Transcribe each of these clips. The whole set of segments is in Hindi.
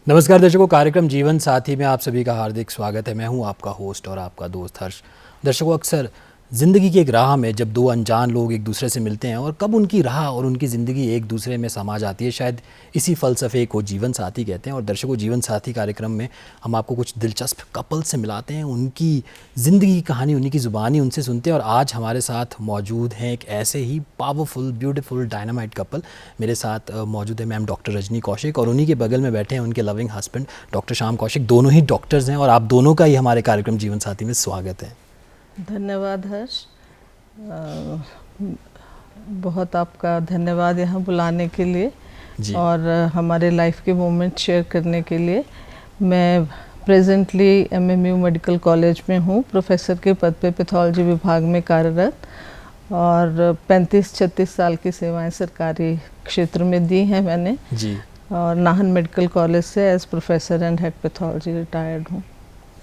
नमस्कार दर्शकों, कार्यक्रम जीवन साथी में आप सभी का हार्दिक स्वागत है। मैं हूं आपका होस्ट और आपका दोस्त हर्ष। दर्शकों, अक्सर ज़िंदगी की एक राह में जब दो अनजान लोग एक दूसरे से मिलते हैं और कब उनकी राह और उनकी ज़िंदगी एक दूसरे में समा जाती है, शायद इसी फ़लसफ़े को जीवन साथी कहते हैं। और दर्शकों, जीवन साथी कार्यक्रम में हम आपको कुछ दिलचस्प कपल से मिलाते हैं, उनकी ज़िंदगी की कहानी, उन्हीं की ज़ुबानी उनसे सुनते हैं। और आज हमारे साथ मौजूद हैं एक ऐसे ही पावरफुल, ब्यूटीफुल, डायनामाइट कपल। मेरे साथ मौजूद है मैम डॉक्टर रजनी कौशिक और उन्हीं के बगल में बैठे हैं उनके loving husband doctor Shyam Kaushik. दोनों ही डॉक्टर्स हैं और आप दोनों का ही हमारे कार्यक्रम जीवन साथी में स्वागत है। धन्यवाद हर्ष, बहुत आपका धन्यवाद यहाँ बुलाने के लिए जी। और हमारे लाइफ के मोमेंट शेयर करने के लिए। मैं प्रेजेंटली एमएमयू मेडिकल कॉलेज में हूँ, प्रोफेसर के पद पे पैथोलॉजी विभाग में कार्यरत, और 35-36 साल की सेवाएं सरकारी क्षेत्र में दी हैं मैंने जी। और नाहन मेडिकल कॉलेज से as professor and head pathology retired हूँ।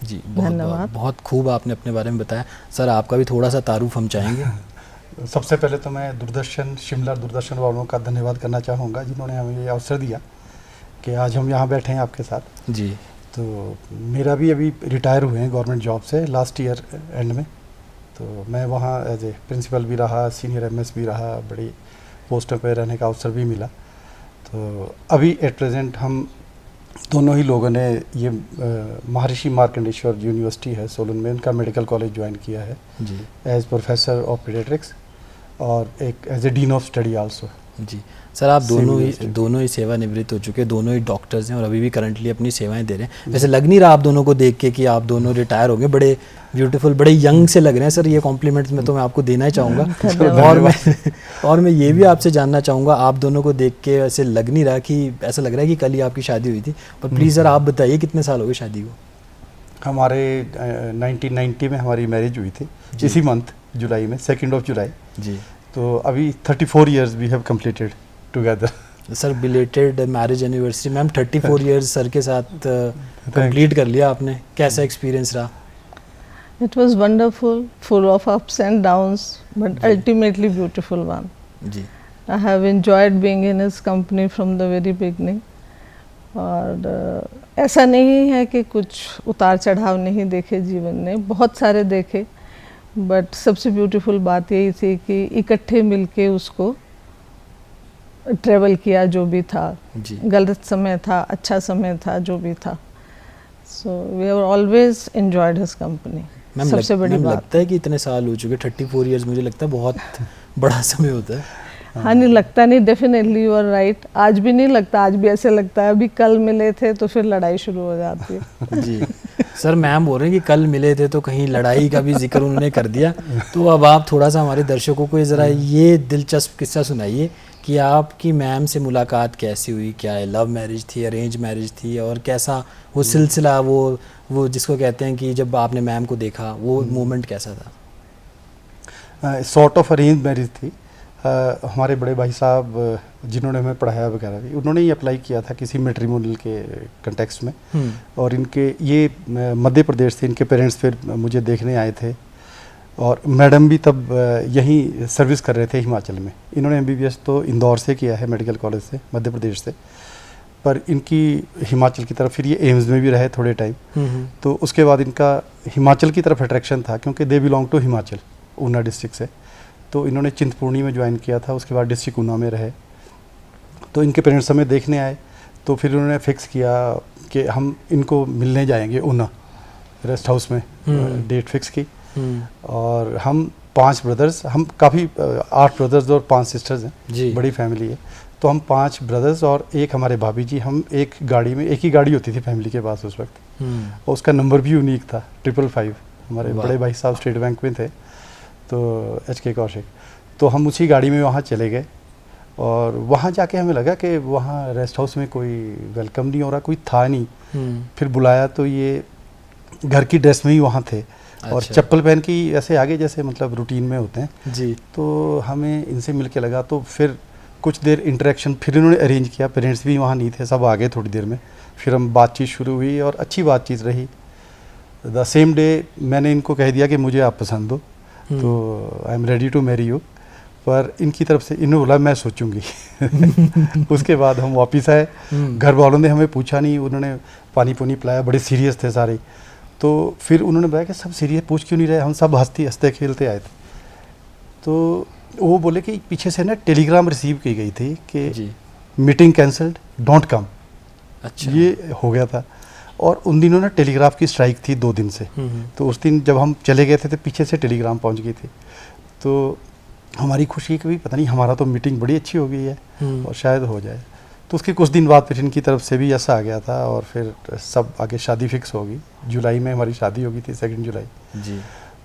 जी, धन्यवाद। बहुत खूब आपने अपने बारे में बताया। सर, आपका भी थोड़ा सा तारुफ हम चाहेंगे। सबसे पहले तो मैं दूरदर्शन, शिमला दूरदर्शन वालों का धन्यवाद करना चाहूँगा जिन्होंने हमें ये अवसर दिया कि आज हम यहाँ बैठे हैं आपके साथ। जी। तो मेरा भी अभी रिटायर हुए हैं गवर्नमेंट जॉब से लास्ट ईयर एंड में। तो मैं वहाँ एज ए प्रिंसिपल भी रहा, सीनियर एमएस भी रहा, बड़ी पोस्टों पर रहने का अवसर भी मिला। तो अभी एट प्रेजेंट हम दोनों ही लोगों ने ये महर्षि मार्कंडेश्वर यूनिवर्सिटी है सोलन में, उनका मेडिकल कॉलेज ज्वाइन किया है जी। एज प्रोफेसर ऑफ पीडियाट्रिक्स और एक as a dean of study also. जी सर, आप दोनों ही सेवानिवृत्त हो चुके, दोनों ही डॉक्टर्स हैं और अभी भी करंटली अपनी सेवाएं दे रहे हैं। वैसे लग नहीं रहा आप दोनों को देख के कि आप दोनों रिटायर हो गए, बड़े ब्यूटीफुल, बड़े यंग से लग रहे हैं सर। ये कॉम्प्लीमेंट्स में तो मैं आपको देना ही चाहूँगा। और मैं ये भी आपसे जानना चाहूँगा, आप दोनों को देख के ऐसे लग नहीं रहा कि ऐसा लग रहा है कि कल ही आपकी शादी हुई थी। पर प्लीज़ सर आप बताइए कितने साल हो गए शादी को? हमारे 1990 में हमारी मैरिज हुई थी, इसी मंथ जुलाई में, 2 जुलाई जी। तो अभी 34 years we have completed together. Sir, belated marriage anniversary. Ma'am 34 years sir के साथ कंप्लीट कर लिया आपने, कैसा एक्सपीरियंस रहा? It was wonderful, full of ups and downs, but ultimately beautiful one. Ji. I have enjoyed being in his company from the very beginning. और ऐसा नहीं है कि कुछ उतार चढ़ाव नहीं देखे जीवन ने, बहुत सारे देखे, बट सबसे ब्यूटीफुल बात यही थी कि इकट्ठे मिलके उसको ट्रेवल किया, जो भी था। जी। गलत समय था, अच्छा समय था, जो भी था। So we have always enjoyed his company. सबसे बड़ी बात लगता है कि इतने साल हो चुके, 34 इयर्स, मुझे लगता है बहुत बड़ा समय होता है। हाँ, नहीं लगता, नहीं, डेफिनेटली यू आर राइट। आज भी नहीं लगता, आज भी ऐसे लगता है अभी कल मिले थे तो फिर लड़ाई शुरू हो जाती है। जी सर, मैम बोल रहे हैं कि कल मिले थे तो कहीं लड़ाई का भी जिक्र उन्होंने कर दिया। तो अब आप थोड़ा सा हमारे दर्शकों को ज़रा ये दिलचस्प किस्सा सुनाइए कि आपकी मैम से मुलाकात कैसी हुई, क्या लव मैरिज थी, अरेंज मैरिज थी, और कैसा वो सिलसिला, वो जिसको कहते हैं कि जब आपने मैम को देखा वो मोमेंट कैसा था? सॉर्ट ऑफ अरेंज मैरिज थी। हमारे बड़े भाई साहब जिन्होंने हमें पढ़ाया वगैरह भी, उन्होंने ही अप्लाई किया था किसी मैट्रिमोनियल के कंटेक्स्ट में। और इनके ये मध्य प्रदेश थे, इनके पेरेंट्स फिर मुझे देखने आए थे और मैडम भी तब यहीं सर्विस कर रहे थे हिमाचल में। इन्होंने एमबीबीएस तो इंदौर से किया है, मेडिकल कॉलेज से, मध्य प्रदेश से, पर इनकी हिमाचल की तरफ, फिर ये एम्स में भी रहे थोड़े टाइम। तो उसके बाद इनका हिमाचल की तरफ अट्रैक्शन था क्योंकि they belong to Himachal, Una district से। तो इन्होंने चिंतपूर्णी में ज्वाइन किया था, उसके बाद डिस्ट्रिक्ट ऊना में रहे। तो इनके पेरेंट्स हमें देखने आए तो फिर उन्होंने फिक्स किया कि हम इनको मिलने जाएंगे ऊना रेस्ट हाउस में। डेट फिक्स की और हम 5 ब्रदर्स, हम काफ़ी 8 ब्रदर्स और 5 सिस्टर्स हैं, बड़ी फैमिली है। तो हम 5 ब्रदर्स और एक हमारे भाभी जी, हम एक गाड़ी में, एक ही गाड़ी होती थी फैमिली के पास उस वक्त, और उसका नंबर भी यूनिक था, 555। हमारे बड़े भाई साहब स्टेट बैंक में थे, तो HK कौशिक। तो हम उसी गाड़ी में वहाँ चले गए और वहाँ जाके हमें लगा कि वहाँ रेस्ट हाउस में कोई वेलकम नहीं हो रहा, कोई था नहीं। फिर बुलाया तो ये घर की ड्रेस में ही वहाँ थे। और चप्पल पहन के ऐसे आगे जैसे मतलब रूटीन में होते हैं जी। तो हमें इनसे मिल के लगा, तो फिर कुछ देर इंटरेक्शन फिर इन्होंने अरेंज किया। पेरेंट्स भी वहाँ नहीं थे, सब आ गए थोड़ी देर में। फिर हम बातचीत शुरू हुई और अच्छी बातचीत रही। द सेम डे मैंने इनको कह दिया कि मुझे आप पसंद हो, तो I am ready to marry you. पर इनकी तरफ से इन्होंने बोला मैं सोचूंगी। उसके बाद हम वापस आए, घर वालों ने हमें पूछा नहीं, उन्होंने पानी पुनी पिलाया, बड़े सीरियस थे सारे। तो फिर उन्होंने बताया कि सब सीरियस पूछ क्यों नहीं रहे, हम सब हंसते खेलते आए थे। तो वो बोले कि पीछे से ना टेलीग्राम रिसीव की गई थी कि मीटिंग कैंसल्ड, डोंट कम। अच्छा, ये हो गया था। और उन दिनों ना टेलीग्राफ की स्ट्राइक थी 2 दिन से। तो उस दिन जब हम चले गए थे तो पीछे से टेलीग्राम पहुंच गई थी। तो हमारी खुशी कि पता नहीं, हमारा तो मीटिंग बड़ी अच्छी हो गई है और शायद हो जाए। तो उसके कुछ दिन बाद फिर इनकी तरफ से भी ऐसा आ गया था और फिर सब आगे शादी फिक्स हो गई। जुलाई में हमारी शादी हो गई थी, 2 जुलाई जी।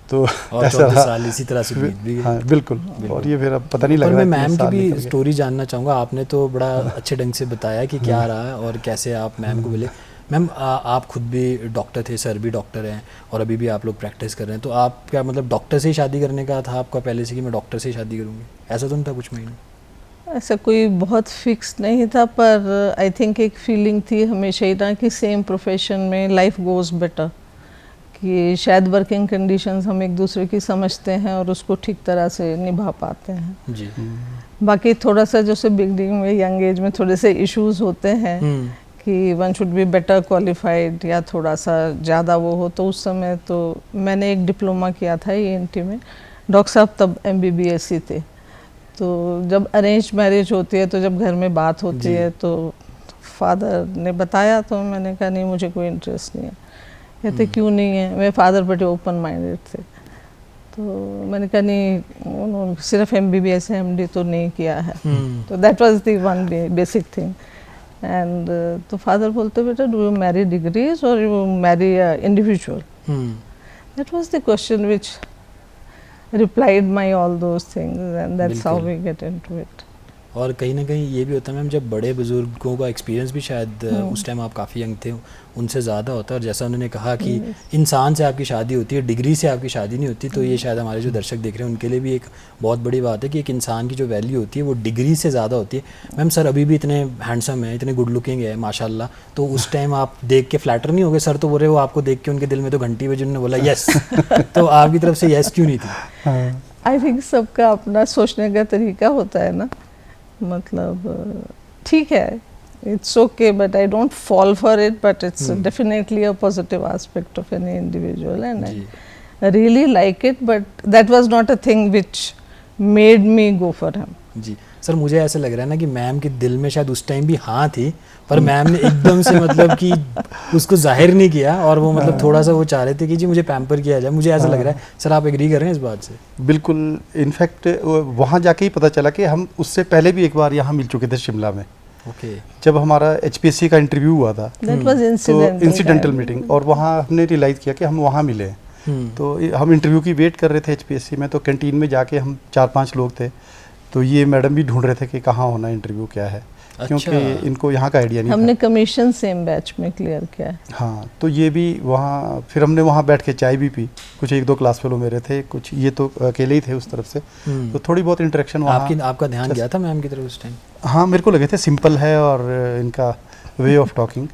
तो और ऐसा 14 साल इसी तरह से बीत भी गए। हाँ बिल्कुल। और ये फिर अब पता नहीं लग रहा है। है। मैं मैम की भी स्टोरी जानना चाहूँगा। आपने तो बड़ा अच्छे ढंग से बताया कि क्या रहा और कैसे आप मैम को मिले। मैम आप खुद भी डॉक्टर थे, सर भी डॉक्टर हैं और अभी भी आप लोग प्रैक्टिस कर रहे हैं, तो आप क्या मतलब डॉक्टर से ही शादी करने का था आपका पहले से कि मैं डॉक्टर से ही शादी करूँगी, ऐसा तो नहीं था कुछ महीने? ऐसा कोई बहुत फिक्स नहीं था, पर आई थिंक एक फीलिंग थी हमेशा ही ना कि सेम प्रोफेशन में लाइफ गोज़ बेटर, कि शायद वर्किंग कंडीशंस हम एक दूसरे की समझते हैं और उसको ठीक तरह से निभा पाते हैं जी। बाकी थोड़ा सा जैसे बिगनिंग में यंग एज में थोड़े से इश्यूज होते हैं कि one should be better qualified या थोड़ा सा ज़्यादा वो हो, तो उस समय तो मैंने एक डिप्लोमा किया था ENT में। डॉक्टर साहब तब MBBS ही थे। तो जब अरेंज मैरिज होती है, तो जब घर में बात होती है, तो फादर ने बताया, तो मैंने कहा नहीं मुझे कोई इंटरेस्ट नहीं है। कहते क्यों नहीं है? मेरे फादर बड़े ओपन माइंडेड थे। तो मैंने कहा नहीं, उन्होंने सिर्फ MBBS है, MD तो नहीं किया है। तो that was the one basic thing. And तो फादर बोलते बेटा डू यू मैरी डिग्रीज और you Mary individual? That was the question which replied my all those things and that's how we get into it. और कहीं ना कहीं ये भी होता है मैम, जब बड़े बुजुर्गों का एक्सपीरियंस भी शायद उस टाइम आप काफ़ी यंग थे, उनसे ज़्यादा होता है। और जैसा उन्होंने कहा कि इंसान से आपकी शादी होती है, डिग्री से आपकी शादी नहीं होती, तो ये शायद हमारे जो दर्शक देख रहे हैं उनके लिए भी एक बहुत बड़ी बात है कि एक इंसान की जो वैल्यू होती है वो डिग्री से ज़्यादा होती है। मैम सर अभी भी इतने हैंडसम है, इतने गुड लुकिंग है माशाल्लाह, तो उस टाइम आप देख के फ्लैटर नहीं हो गए? सर तो बोल रहे हो आपको देख के उनके दिल में तो घंटी बजी, उन्होंने बोला यस, तो आपकी तरफ से यस क्यों नहीं थी? आई थिंक सबका अपना सोचने का तरीका होता है ना, मतलब ठीक है, it's okay but I don't fall for it, but it's definitely a positive aspect of any individual and I really like it, but that was not a thing which made me go for him. जी सर, मुझे ऐसा लग रहा है ना कि मैम के दिल में शायद उस टाइम भी हाँ थी, पर मैम ने एकदम से मतलब कि उसको जाहिर नहीं किया और वो मतलब थोड़ा सा वो चाह रहे थे कि जी मुझे पैम्पर किया जाए। मुझे ऐसा लग रहा है सर, आप एग्री कर रहे हैं इस बात से? बिल्कुल। इनफैक्ट वहाँ जाके ही पता चला कि हम उससे पहले भी एक बार यहाँ मिल चुके थे शिमला में। ओके। जब हमारा HPSC का इंटरव्यू हुआ था, तो इंसिडेंटल मीटिंग, और वहाँ हमने रियलाइज़ किया कि हम वहाँ मिले। तो हम इंटरव्यू की वेट कर रहे थे HPSC में, तो कैंटीन में जाके हम 4-5 लोग थे, तो ये मैडम भी ढूंढ रहे थे कि कहाँ होना इंटरव्यू क्या है। अच्छा। क्योंकि इनको यहाँ का आइडिया नहीं हमने था। कमीशन सेम बैच में क्लियर किया है। हाँ, तो ये भी वहाँ फिर हमने वहाँ बैठ के चाय भी पी। कुछ 1-2 क्लास फेलो मेरे थे, कुछ ये तो अकेले ही थे उस तरफ से, तो थोड़ी बहुत इंटरेक्शन वहाँ। आपका ध्यान गया था मैम की तरफ उस टाइम? हाँ, मेरे को लगे थे सिंपल है और इनका वे ऑफ टॉकिंग,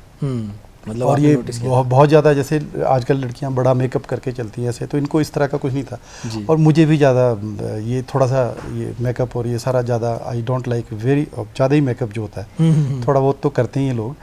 मतलब और ये बहुत ज़्यादा, जैसे आजकल लड़कियां बड़ा मेकअप करके चलती हैं ऐसे, तो इनको इस तरह का कुछ नहीं था। और मुझे भी ज़्यादा ये थोड़ा सा ये मेकअप और ये सारा ज़्यादा आई डोंट लाइक, वेरी ज़्यादा ही मेकअप जो होता है, थोड़ा बहुत तो करते ही लोग,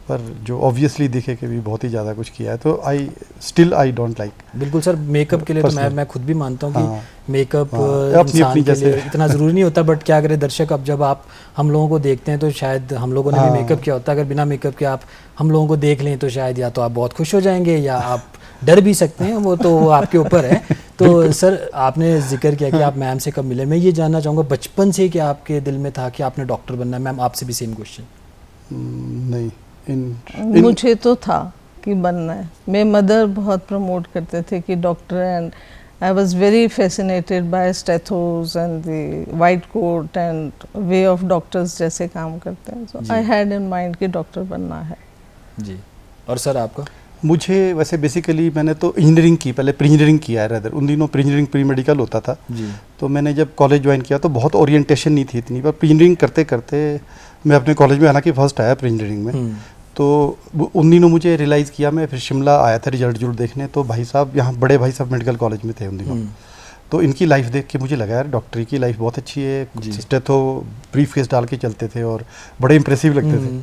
पर जो ऑब्वियसली दिखे कि भी बहुत ही ज़्यादा कुछ किया है, तो आई डोंट लाइक। बिल्कुल सर, मेकअप के लिए तो मैं खुद भी मानता हूँ कि मेकअप इंसान के लिए इतना ज़रूरी नहीं होता, बट क्या करें दर्शक, अब जब आप हम लोगों को देखते हैं तो शायद हम लोगों ने भी मेकअप किया होता है, अगर बिना मेकअप के आप हम लोगों को देख लें तो शायद या तो आप बहुत खुश हो जाएंगे या आप डर भी सकते हैं, वो तो आपके ऊपर है। तो सर आपने जिक्र किया कि आप मैम से कब मिले, मैं ये जानना चाहूँगा बचपन से कि आपके दिल में था कि आपने डॉक्टर बनना है? मैम आपसे भी सेम क्वेश्चन। नहीं, मुझे तो था कि बनना है। मेरे मदर बहुत प्रमोट करते थे कि doctor, and I was very fascinated by stethos and the white coat and way of doctors जैसे काम करते हैं, so I had in mind कि डॉक्टर बनना है जी। और सर आपका? मुझे वैसे बेसिकली मैंने तो इंजीनियरिंग की, पहले प्री इंजीनियरिंग किया है रेदर, उन दिनों प्री इंजीनियरिंग प्री मेडिकल होता था जी। तो मैंने जब कॉलेज ज्वाइन किया तो बहुत ओरिएंटेशन नहीं थी इतनी, पर प्री इंजीनियरिंग करते करते मैं अपने कॉलेज में हालांकि फर्स्ट आया प्री इंजीनियरिंग में, तो उन दिनों मुझे रियलाइज़ किया, मैं फिर शिमला आया था रिजल्ट देखने, तो भाई साहब यहाँ बड़े भाई साहब मेडिकल कॉलेज में थे उन दिनों, तो इनकी लाइफ देख के मुझे लगा यार डॉक्टरी की लाइफ बहुत अच्छी है। सिस्टर तो ब्रीफ केस डाल के चलते थे और बड़े इंप्रेसिव लगते थे।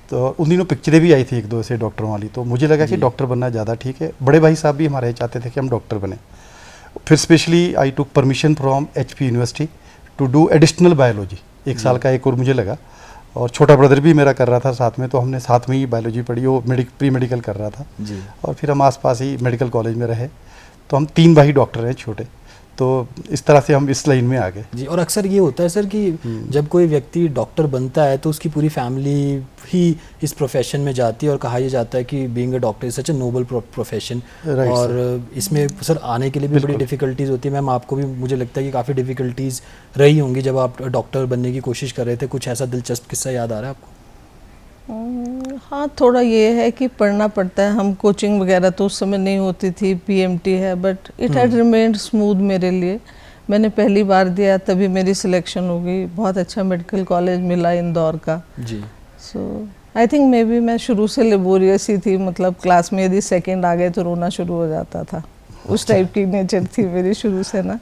तो उन दिनों पिक्चरें भी आई थी एक दो ऐसे डॉक्टरों वाली, तो मुझे लगा कि डॉक्टर बनना ज़्यादा ठीक है। बड़े भाई साहब भी हमारे चाहते थे कि हम डॉक्टर बने। फिर specially I took permission from HP university to do additional biology. 1 साल का एक और मुझे लगा, और छोटा ब्रदर भी मेरा कर रहा था साथ में, तो हमने साथ में ही बायोलॉजी पढ़ी। वो प्री मेडिकल कर रहा था जी। और फिर हम आसपास ही मेडिकल कॉलेज में रहे। तो हम 3 भाई डॉक्टर हैं छोटे, तो इस तरह से हम इस लाइन में आ गए जी। और अक्सर ये होता है सर कि जब कोई व्यक्ति डॉक्टर बनता है तो उसकी पूरी फैमिली ही इस प्रोफेशन में जाती है, और कहा यह जाता है कि being a doctor is such a noble profession. और इसमें सर आने के लिए भी बड़ी डिफ़िकल्टीज़ होती है। मैम आपको भी मुझे लगता है कि काफ़ी डिफ़िकल्टीज़ रही होंगी जब आप डॉक्टर बनने की कोशिश कर रहे थे। कुछ ऐसा दिलचस्प किस्सा याद आ रहा है आपको? हाँ, थोड़ा ये है कि पढ़ना पड़ता है। हम कोचिंग वगैरह तो उस समय नहीं होती थी, PMT है, but it had remained smooth मेरे लिए। मैंने पहली बार दिया तभी मेरी सिलेक्शन हो गई। बहुत अच्छा मेडिकल कॉलेज मिला इंदौर का जी। सो आई थिंक मे बी मैं शुरू से लेबोरियस ही थी, मतलब क्लास में यदि सेकंड आ गए तो रोना शुरू हो जाता था। उस टाइप की नेचर थी मेरी शुरू से ना।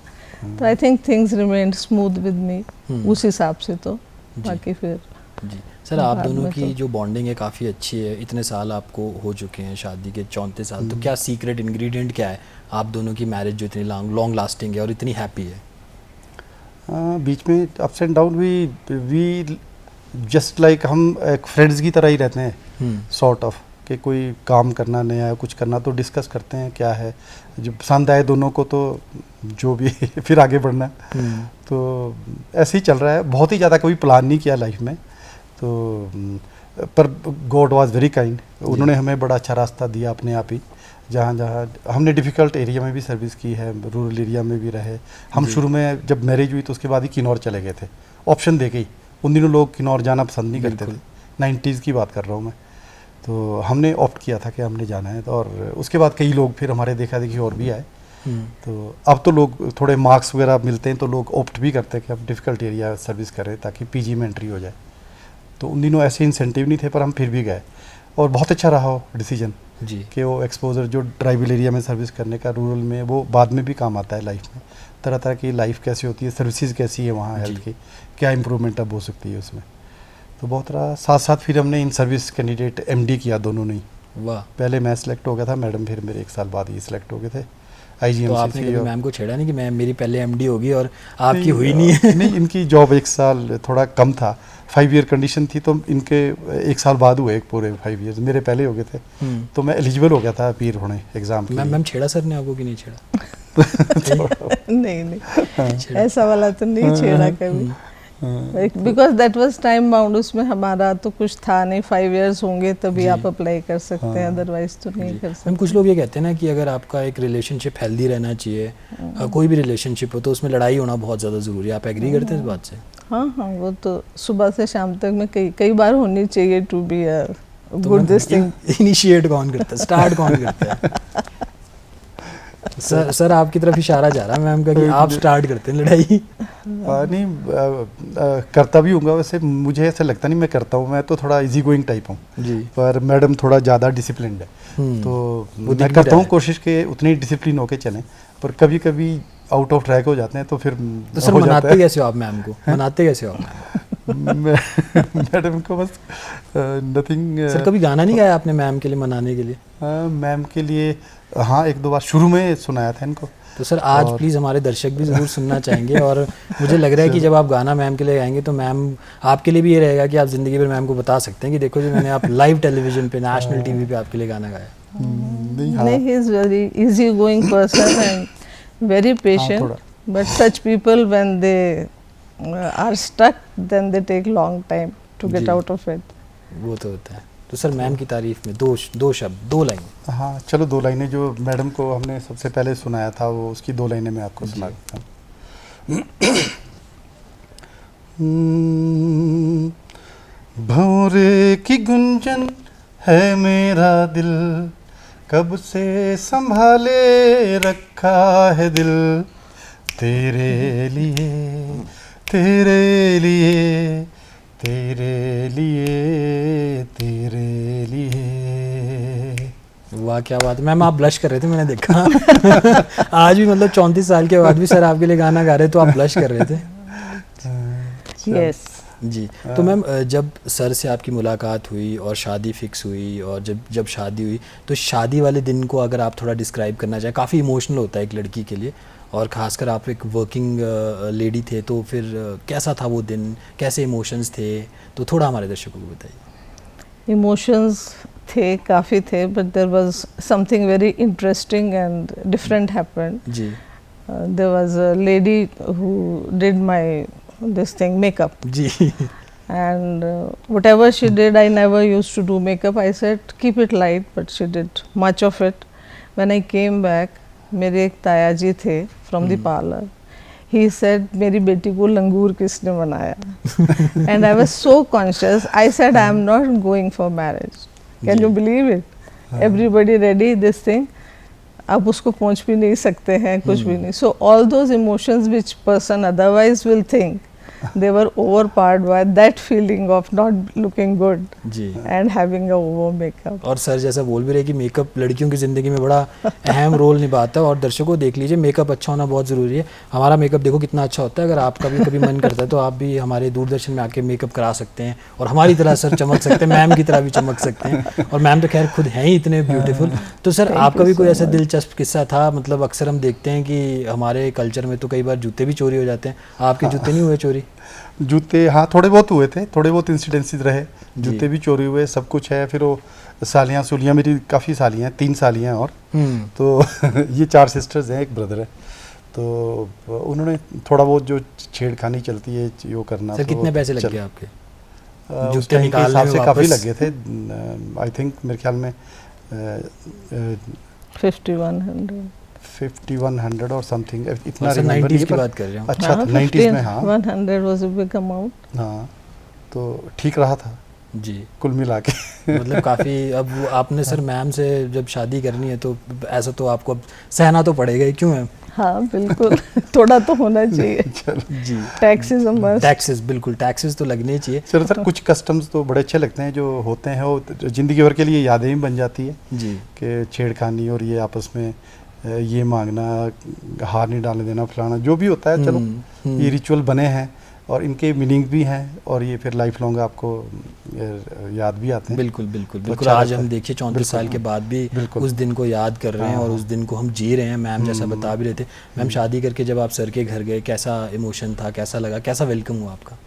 तो I think things remained smooth with me उस हिसाब से। तो बाकी फिर जी सर, आप दोनों की जो बॉन्डिंग है काफ़ी अच्छी है। इतने साल आपको हो चुके हैं शादी के, 34 साल। तो क्या सीक्रेट इंग्रेडिएंट क्या है आप दोनों की मैरिज जो इतनी लॉन्ग लास्टिंग है और इतनी हैप्पी है? बीच में ups and down we just like हम एक फ्रेंड्स की तरह ही रहते हैं सॉर्ट ऑफ, कि कोई काम करना नया कुछ करना तो डिस्कस करते हैं क्या है जो पसंद आए दोनों को, तो जो भी फिर आगे बढ़ना। तो ऐसे ही चल रहा है। बहुत ही ज़्यादा कोई प्लान नहीं किया लाइफ में, तो पर गॉड वाज वेरी काइंड। उन्होंने हमें बड़ा अच्छा रास्ता दिया अपने आप ही। जहाँ जहाँ हमने डिफ़िकल्ट एरिया में भी सर्विस की है, रूरल एरिया में भी रहे हम। शुरू में जब मैरिज हुई तो उसके बाद ही किन्नौर चले गए थे, ऑप्शन दे गई। उन दिनों लोग किन्नौर जाना पसंद नहीं करते थे, 90s की बात कर रहा हूँ मैं। तो हमने ऑप्ट किया था कि हमने जाना है। तो और उसके बाद कई लोग फिर हमारे देखा देखी और भी आए। तो अब तो लोग थोड़े मार्क्स वगैरह मिलते हैं तो लोग ऑप्ट भी करते हैं कि अब डिफ़िकल्ट एरिया सर्विस करें ताकि PG में एंट्री हो जाए। तो उन दिनों ऐसे इंसेंटिव नहीं थे, पर हम फिर भी गए और बहुत अच्छा रहा हो डिसीजन जी। कि वो एक्सपोजर जो ट्राइबल एरिया में सर्विस करने का रूरल में, वो बाद में भी काम आता है लाइफ में। तरह तरह की लाइफ कैसी होती है, सर्विसेज कैसी है वहाँ, हेल्थ की क्या इम्प्रूवमेंट अब हो सकती है उसमें। तो बहुत रहा। साथ साथ फिर हमने इन सर्विस कैंडिडेट MD किया दोनों ने। वाह। पहले मैं सिलेक्ट हो गया था, मैडम फिर मेरे 1 साल बाद ही सिलेक्ट हो गए थे IGMC। तो आपने कभी मैम को छेड़ा नहीं कि मैं मेरी पहले MD होगी और आपकी हुई नहीं है? नहीं, इनकी जॉब 1 साल थोड़ा कम था, 5 ईयर कंडीशन थी, तो इनके 1 साल बाद हुए पूरे 5 ईयर्स। मेरे पहले हो गए थे तो मैं एलिजिबल हो गया था अपीयर होने एग्जाम के। मैम छेड़ा सर ने आपको कि नहीं छेड़ा? नहीं, ऐसा वाला तो नहीं छेड़ा कभी, because that was time bound. उसमें हमारा तो कुछ था नहीं, 5 इयर्स होंगे तभी आप अप्लाई कर सकते हैं, अदरवाइज तो नहीं कर सकते। मैम कुछ लोग ये कहते हैं ना कि अगर आपका एक रिलेशनशिप हेल्दी रहना चाहिए, कोई भी रिलेशनशिप हो, तो उसमें लड़ाई होना बहुत ज़्यादा ज़रूरी है। आप एग्री करते हैं इस बात से? हाँ, वो तो सुबह से शाम तक में कई बार होनी चाहिए to be a good this thing. Initiate कौन करता है, स्टार्ट कौन करता है? सर आपकी तरफ इशारा जा रहा है मैम का कि आप स्टार्ट करते हैं लड़ाई। नहीं, करता भी हूँ वैसे। मुझे ऐसा लगता नहीं मैं करता हूँ, मैं तो थोड़ा इजी गोइंग टाइप हूँ जी। पर मैडम थोड़ा ज़्यादा डिसिप्लिन्ड है, तो मैं करता हूँ कोशिश के उतने ही डिसिप्लिन होके चलें। पर कभी कभी आउट ऑफ ट्रैक हो जाते हैं तो फिर तो सर मनाते कैसे हो आप मैम को? मनाते कैसे हो आप मैडम को? बस नथिंग। सर कभी गाना नहीं गाया आपने मैम के लिए मनाने के लिए? मैम के लिए हाँ, 1-2 बार शुरू में सुनाया था इनको। तो सर आज प्लीज़ हमारे दर्शक भी ज़रूर सुनना चाहेंगे, और मुझे लग रहा है कि जब आप गाना मैम के लिए गाएंगे तो मैम आपके लिए भी ये रहेगा कि आप ज़िंदगी भर मैम को बता सकते हैं कि देखो जी मैंने आप लाइव टेलीविज़न पे, नेशनल TV पे आपके लिए गाना गाया। नहीं, he is very easy going person and very patient, but such people when they are stuck then they take long time to get out of it. वो तो होता है। तो सर मैम की तारीफ में दो शब्द, 2 लाइन। हाँ चलो, 2 लाइनें जो मैडम को हमने सबसे पहले सुनाया था वो उसकी 2 लाइनें मैं आपको सुना देता हूँ। भंवरे की गुंजन है मेरा दिल, कब से संभाले रखा है दिल, तेरे लिए तेरे लिए तेरे लिए तेरे लिए। वाह क्या बात है मैम, आप ब्लश कर रहे थे मैंने देखा। आज भी मतलब 34 साल के बाद भी सर आपके लिए गाना गा रहे तो आप ब्लश कर रहे थे। यस जी। तो मैम जब सर से आपकी मुलाकात हुई और शादी फिक्स हुई और जब शादी हुई तो शादी वाले दिन को अगर आप थोड़ा डिस्क्राइब करना चाहें, काफ़ी इमोशनल होता है एक लड़की के लिए और ख़ासकर आप एक वर्किंग लेडी थे, तो फिर कैसा था वो दिन, कैसे इमोशंस थे, तो थोड़ा हमारे दर्शकों को बताइए। इमोशंस थे, काफ़ी थे, but there was something very interesting and different happened. जी। There was a lady who did my this thing makeup जी। and whatever she did, I never used to do makeup. I said keep it light, but she did much of it. When I came back, मेरे एक ताया जी थे from the parlor. He said मेरी बेटी को लंगूर किसने बनाया? And I was so conscious. I said I am not going for marriage. Can you believe it? Everybody ready this thing. आप उसको पहुंच भी नहीं सकते हैं, कुछ भी नहीं. So all those emotions which person otherwise will think, they were overpowered by that feeling of not looking good जी। and having a over makeup. और सर जैसा बोल भी रहे कि मेकअप लड़कियों की ज़िंदगी में बड़ा अहम रोल निभाता है और दर्शकों देख लीजिए मेकअप अच्छा होना बहुत ज़रूरी है। हमारा मेकअप देखो कितना अच्छा होता है, अगर आपका भी कभी मन करता है तो आप भी हमारे दूरदर्शन में आके मेकअप करा सकते हैं और हमारी तरह सर चमक सकते हैं, मैम की तरह भी चमक सकते हैं, और मैम तो खैर खुद हैं ही इतने ब्यूटीफुल। तो सर आपका भी कोई ऐसा दिलचस्प किस्सा था? मतलब अक्सर हम देखते हैं कि हमारे कल्चर में तो कई बार जूते भी चोरी हो जाते हैं, आपके जूते नहीं हुए चोरी? जूते हाँ थोड़े बहुत हुए थे, थोड़े बहुत इंसिडेंसेस रहे, जूते भी चोरी हुए, सब कुछ है। फिर वो सालियाँ सुलियाँ, मेरी काफ़ी सालियाँ हैं, 3 सालियाँ हैं और तो ये 4 सिस्टर्स हैं, एक ब्रदर है, तो उन्होंने थोड़ा बहुत जो छेड़खानी चलती है यो करना। सर तो कितने पैसे लग गए आपके जूते निकालने हिसाब से? काफ़ी लग गए थे, आई थिंक मेरे ख्याल में 5100 और समथिंग, इतना रिमेंबर नहीं, की बात कर रहे हो? अच्छा 90s में। हाँ 100 was a big amount. हाँ तो ठीक रहा था जी कुल मिला के। मतलब काफ़ी। अब वो आपने सर मैम से जब शादी करनी है तो ऐसा तो आपको अब सहना तो पड़ेगा ही, क्यों मैम? हाँ बिल्कुल। थोड़ा तो होना चाहिए जी। Taxes must. टैक्सेस, बिल्कुल टैक्सेस तो लगने ही चाहिए। चलो सर, कुछ कस्टम्स तो बड़े अच्छे लगते हैं जो होते हैं, वो ज़िंदगी भर के लिए यादें ही बन जाती है जी, कि छेड़खानी और ये आपस में ये मांगना, हार नहीं डालने देना, फलाना जो भी होता है। चलो ये रिचुअल बने हैं और इनके मीनिंग भी हैं और ये फिर लाइफ लॉन्ग आपको याद भी आते हैं। बिल्कुल बिल्कुल तो बिल्कुल। अच्छा आज लगता हम है। देखिए 34 साल के बाद भी उस दिन को याद कर रहे हैं और उस दिन को हम जी रहे हैं। मैम जैसा बता भी रहे थे, मैम शादी करके जब आप सर के घर गए कैसा इमोशन था, कैसा लगा, कैसा वेलकम हुआ आपका?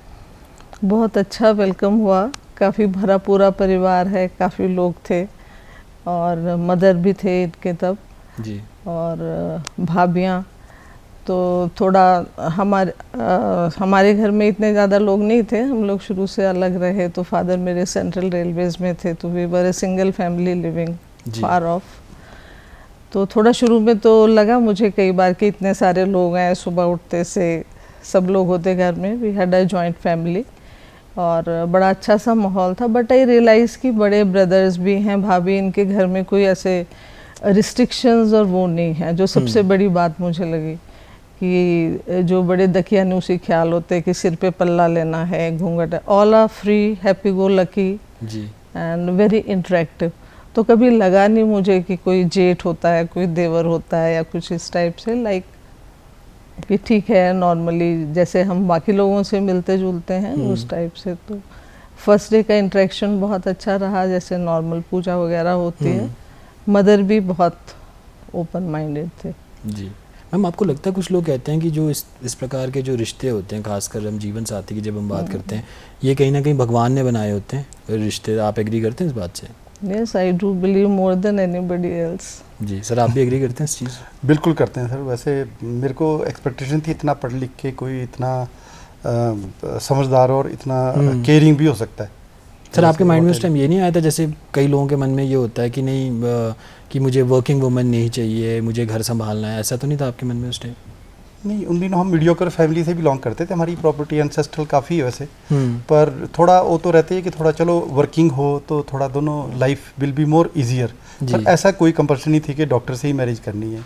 बहुत अच्छा वेलकम हुआ, काफ़ी भरा पूरा परिवार है, काफ़ी लोग थे और मदर भी थे इनके तब जी, और भाभियाँ। तो थोड़ा हमारे घर में इतने ज़्यादा लोग नहीं थे, हम लोग शुरू से अलग रहे। तो फादर मेरे सेंट्रल रेलवेज़ में थे, तो we were a single family living far off. तो थोड़ा शुरू में तो लगा मुझे कई बार कि इतने सारे लोग हैं, सुबह उठते से सब लोग होते घर में, we had a joint family और बड़ा अच्छा सा माहौल था। बट आई रियलाइज़ कि बड़े ब्रदर्स भी हैं, भाभी, इनके घर में कोई ऐसे रिस्ट्रिक्शंस और वो नहीं है, जो सबसे बड़ी बात मुझे लगी कि जो बड़े दकियानूसी ख्याल होते हैं कि सिर पे पल्ला लेना है, घूंघट है, all are free, happy go lucky जी एंड वेरी इंटरेक्टिव। तो कभी लगा नहीं मुझे कि कोई जेठ होता है, कोई देवर होता है या कुछ इस टाइप से, लाइक कि ठीक है नॉर्मली जैसे हम बाकी लोगों से मिलते जुलते हैं उस टाइप से। तो फर्स्ट डे का इंटरेक्शन बहुत अच्छा रहा, जैसे नॉर्मल पूजा वगैरह होती है। मदर भी बहुत ओपन माइंडेड थे। जी मैम, आपको लगता है कुछ लोग कहते हैं कि जो इस प्रकार के जो रिश्ते होते हैं, खासकर हम जीवन साथी की जब हम बात करते हैं, ये कहीं ना कहीं भगवान ने बनाए होते हैं रिश्ते, आप एग्री करते हैं इस बात से? Yes, I do believe more than anybody else. जी सर, आप भी एग्री करते हैं इस चीज़? बिल्कुल करते हैं सर। वैसे मेरे को एक्सपेक्टेशन थी इतना पढ़ लिख के कोई इतना समझदार और इतना केयरिंग भी हो सकता है। सर आपके माइंड में उस टाइम ये नहीं आया था, जैसे कई लोगों के मन में ये होता है कि नहीं कि मुझे वर्किंग वुमन नहीं चाहिए, मुझे घर संभालना है, ऐसा तो नहीं था आपके मन में उस टाइम? नहीं, उन दिनों हम मीडियोकर फैमिली से बिलोंग करते थे, हमारी प्रॉपर्टी एंसेस्ट्रल काफ़ी है वैसे, पर थोड़ा वो तो रहते हैं कि थोड़ा चलो वर्किंग हो तो थोड़ा दोनों life will be more easier. पर ऐसा कोई कंपल्सन नहीं थी कि डॉक्टर से ही मैरिज करनी है।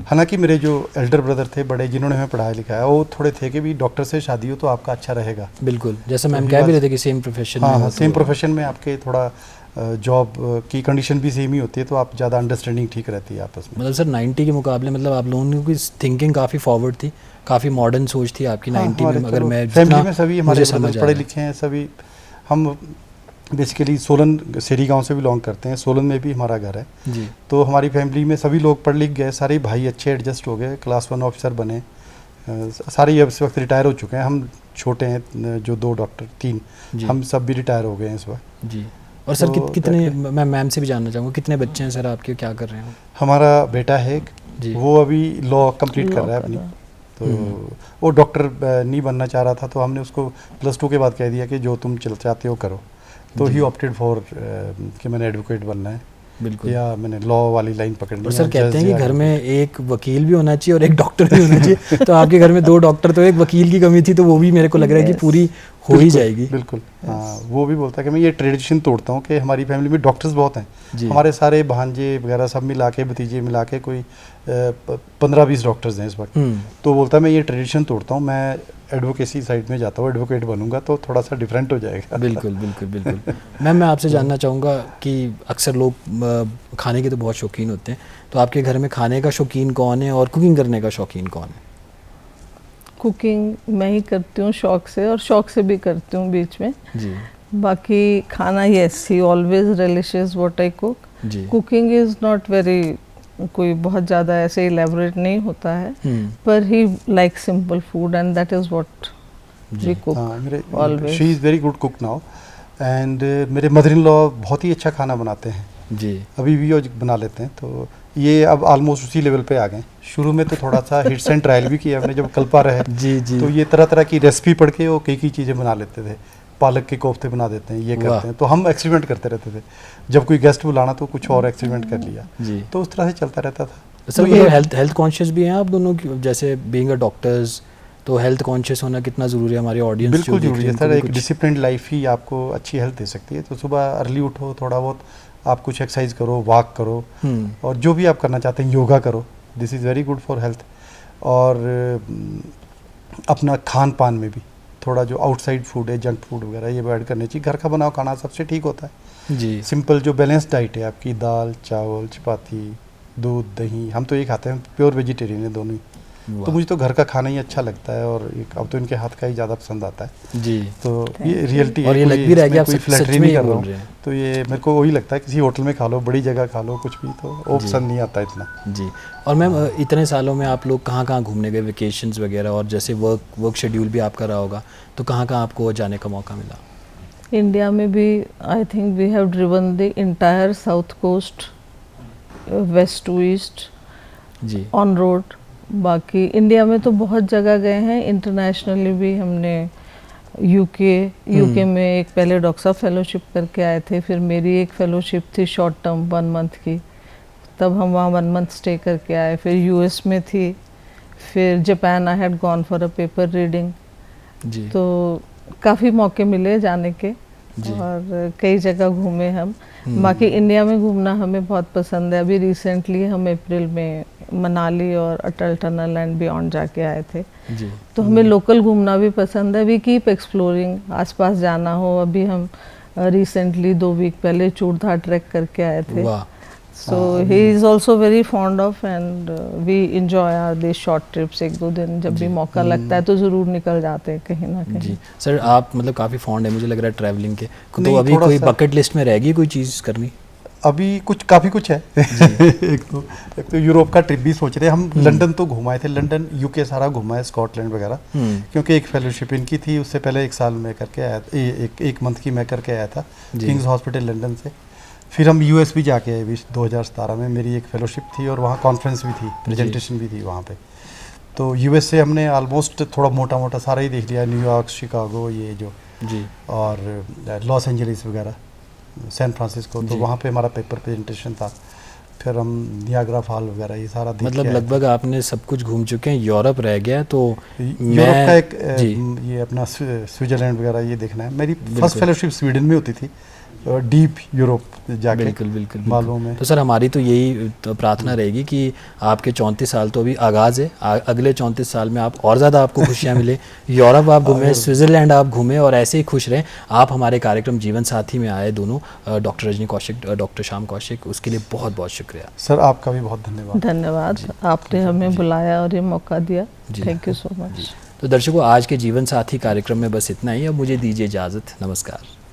हालांकि मेरे जो एल्डर ब्रदर थे बड़े, जिन्होंने हमें पढ़ाया लिखाया, वो थोड़े थे कि भी डॉक्टर से शादी हो तो आपका अच्छा रहेगा। बिल्कुल, जैसे मैम कह भी रहे थे कि सेम प्रोफेशन में। हाँ, सेम प्रोफेशन में आपके थोड़ा जॉब की कंडीशन भी सेम ही होती है, तो आप ज़्यादा अंडरस्टैंडिंग ठीक रहती है आपस में। मतलब सर 90 के मुकाबले मतलब आप लोगों की थिंकिंग काफ़ी फॉरवर्ड थी, काफ़ी मॉडर्न सोच थी आपकी। 90 में अगर मैं फैमिली में सभी हमारे समझ पढ़े लिखे हैं सभी। हम बेसिकली सोलन सेरी गांव से बिलोंग करते हैं, सोलन में भी हमारा घर है जी। तो हमारी फैमिली में सभी लोग पढ़ लिख गए, सारे भाई अच्छे एडजस्ट हो गए, क्लास 1 ऑफिसर बने, सारे अब इस वक्त रिटायर हो चुके हैं। हम छोटे हैं जो 2 डॉक्टर 3, हम सब भी रिटायर हो गए हैं इस वक्त जी। और सर तो कितने, मैं मैम से भी जानना चाहूँगा कितने बच्चे हैं सर आपके, क्या कर रहे हैं? हमारा बेटा है एक, वो अभी लॉ कंप्लीट कर रहा है अपनी, तो वो डॉक्टर नहीं बनना चाह रहा था, तो हमने उसको +2 के बाद कह दिया कि जो तुम चाहते हो करो, तो ही ऑप्टेड फॉर कि मैंने एडवोकेट बनना है, बिल्कुल, या मैंने लॉ वाली लाइन पकड़नी है। और सर कहते हैं कि घर में एक वकील भी होना चाहिए और एक डॉक्टर भी होना चाहिए, तो आपके घर में 2 डॉक्टर, तो एक वकील की कमी थी, तो वो भी मेरे को लग रहा है कि पूरी हो ही जाएगी। बिल्कुल, हाँ, वो भी बोलता है कि मैं ये ट्रेडिशन तोड़ता हूँ कि हमारी फैमिली में डॉक्टर्स बहुत हैं, हमारे सारे भांजे वगैरह सब मिला के, भतीजे मिला के कोई 15-20 डॉक्टर्स हैं इस वक्त, तो बोलता है मैं ये ट्रेडिशन तोड़ता हूँ, मैं एडवोकेसी साइड में जाता हूँ, एडवोकेट बनूंगा तो थोड़ा सा डिफरेंट हो जाएगा। बिल्कुल बिल्कुल बिल्कुल। मैम मैं आपसे जानना चाहूँगा कि अक्सर लोग खाने के तो बहुत शौकीन होते हैं, तो आपके घर में खाने का शौकीन कौन है और कुकिंग करने का शौकीन कौन है? कुकिंग मैं ही करती हूँ शौक से, और शौक से भी करती हूँ बीच में जी। बाकी खाना yes, he always relishes what I cook. Cooking is not very, कोई बहुत ज़्यादा ऐसे इलेबोरेट नहीं होता है, पर he like simple food and that is what we cook always. She is very good cook now, and मेरे मदर इन लॉ बहुत ही अच्छा खाना बनाते हैं जी, अभी भी वो बना लेते हैं, तो ये अब ऑलमोस्ट उसी लेवल पे आ गए। शुरू में तो थोड़ा सा हिट्स एंड ट्रायल भी किया हमने, जब कल्पा रहे जी जी, तो ये तरह तरह की रेसिपी पढ़ के वो कई चीज़ें बना लेते थे, पालक के कोफ्ते बना देते हैं, ये करते हैं, तो हम एक्सपेरिमेंट करते रहते थे, जब कोई गेस्ट बुलाना तो कुछ और एक्सपेरिमेंट कर लिया जी, तो उस तरह से चलता रहता था। सर तो ये हेल्थ कॉन्शियस भी हैं आप दोनों की, जैसे बीइंग अ डॉक्टर्स, तो हेल्थ कॉन्शियस होना कितना ज़रूरी है हमारे ऑडियंस? बिल्कुल ज़रूरी है सर, एक डिसिप्लिन लाइफ ही आपको अच्छी हेल्थ दे सकती है। तो सुबह अर्ली उठो, थोड़ा बहुत आप कुछ एक्सरसाइज करो, वॉक करो, और जो भी आप करना चाहते हैं, योगा करो, this is very good for health. और अपना खान पान में भी थोड़ा जो आउटसाइड फूड है, जंक फूड वगैरह, ये अवॉइड करनी चाहिए। घर का बना हुआ खाना सबसे ठीक होता है जी। सिंपल जो बैलेंस डाइट है आपकी, दाल चावल चपाती दूध दही, हम तो ये खाते हैं, प्योर वेजिटेरियन है दोनों ही, तो मुझे तो घर का खाना ही अच्छा लगता है, और अब तो इनके हाथ का ही ज़्यादा पसंद आता है जी। तो ये रियलिटी है, और ये लग भी रहा है कि आप फ्लैटरी नहीं कर रहा हूँ, तो ये मेरे को वही लगता है, किसी होटल में खा लो, बड़ी जगह खा लो, कुछ भी, तो वो पसंद नहीं आता इतना जी। और मैम इतने सालों में आप लोग कहाँ कहाँ घूमने गए, वेकेशंस वगैरह, और जैसे वर्क शेड्यूल भी आपका रहा होगा, तो कहाँ कहाँ आपको जाने का मौका मिला? इंडिया में भी I think we have driven the entire south coast, west to east जी, ऑन रोड। बाकी इंडिया में तो बहुत जगह गए हैं, इंटरनेशनली भी हमने यूके में एक पहले डॉक्टर फेलोशिप करके आए थे, फिर मेरी एक फेलोशिप थी शॉर्ट टर्म 1 मंथ की, तब हम वहाँ 1 मंथ स्टे करके आए। फिर यूएस में थी, फिर Japan I had gone for a paper reading जी। तो काफ़ी मौके मिले जाने के और कई जगह घूमे हम। बाकी इंडिया में घूमना हमें बहुत पसंद है। अभी रिसेंटली हम अप्रैल में मनाली और अटल टनल एंड बियॉन्ड जाके आए थे जी। तो हमें लोकल घूमना भी पसंद है, वी कीप एक्सप्लोरिंग, आसपास जाना हो। अभी हम रिसेंटली 2 वीक पहले चूड़धार ट्रैक करके आए थे, so he is also very fond of, and we enjoy our this short trips. 1-2 दिन जब भी मौका लगता है तो ज़रूर निकल जाते हैं कहीं ना कहीं जी। सर आप मतलब काफ़ी फॉन्ड है, मुझे लग रहा है ट्रैवलिंग के, तो अभी कोई बकेट लिस्ट में रहेगी कोई चीज़ करनी? अभी काफ़ी कुछ है एक तो यूरोप का ट्रिप भी सोच रहे हैं हम। लंदन तो घुमाए थे, लंदन यूके सारा घुमा है, स्कॉटलैंड वगैरह, क्योंकि एक फेलोशिप इनकी थी, उससे पहले 1 साल में करके आया, एक मंथ की मैं करके आया था किंग्स हॉस्पिटल लंदन से। फिर हम यूएस भी जाके आए 2017 में, मेरी एक फेलोशिप थी और वहाँ कॉन्फ्रेंस भी थी, प्रेजेंटेशन भी थी वहाँ पे। तो यूएस से हमने ऑलमोस्ट थोड़ा मोटा मोटा सारा ही देख लिया, न्यूयॉर्क, शिकागो, ये जो जी, और लॉस एंजलिस वगैरह, सैन फ्रांसिस्को, तो वहाँ पे हमारा पेपर प्रेजेंटेशन था। फिर हम नियाग्रा फॉल वगैरह ये सारा देख, मतलब लगभग आपने सब कुछ घूम चुके हैं। यूरोप रह गया, तो यूरोप का एक ये अपना स्विट्जरलैंड वगैरह ये देखना है। मेरी फर्स्ट फेलोशिप स्वीडन में होती थी, डीप यूरोप जाके बिल्कुल बिल्कुल मालूम है। तो सर हमारी तो यही तो प्रार्थना रहेगी कि आपके 34 साल तो अभी आगाज़ है, अगले 34 साल में आप और ज़्यादा आपको खुशियाँ मिले, यूरोप आप घूमें, स्विट्ज़रलैंड आप घूमें और ऐसे ही खुश रहें। आप हमारे कार्यक्रम जीवन साथी में आए दोनों, डॉक्टर रजनी कौशिक, डॉक्टर श्याम कौशिक, उसके लिए बहुत बहुत शुक्रिया। सर आपका भी बहुत धन्यवाद। धन्यवाद, आपने हमें बुलाया और ये मौका दिया। Thank you so much. तो दर्शकों, आज के जीवन साथी कार्यक्रम में बस इतना ही। अब मुझे दीजिए इजाज़त। नमस्कार।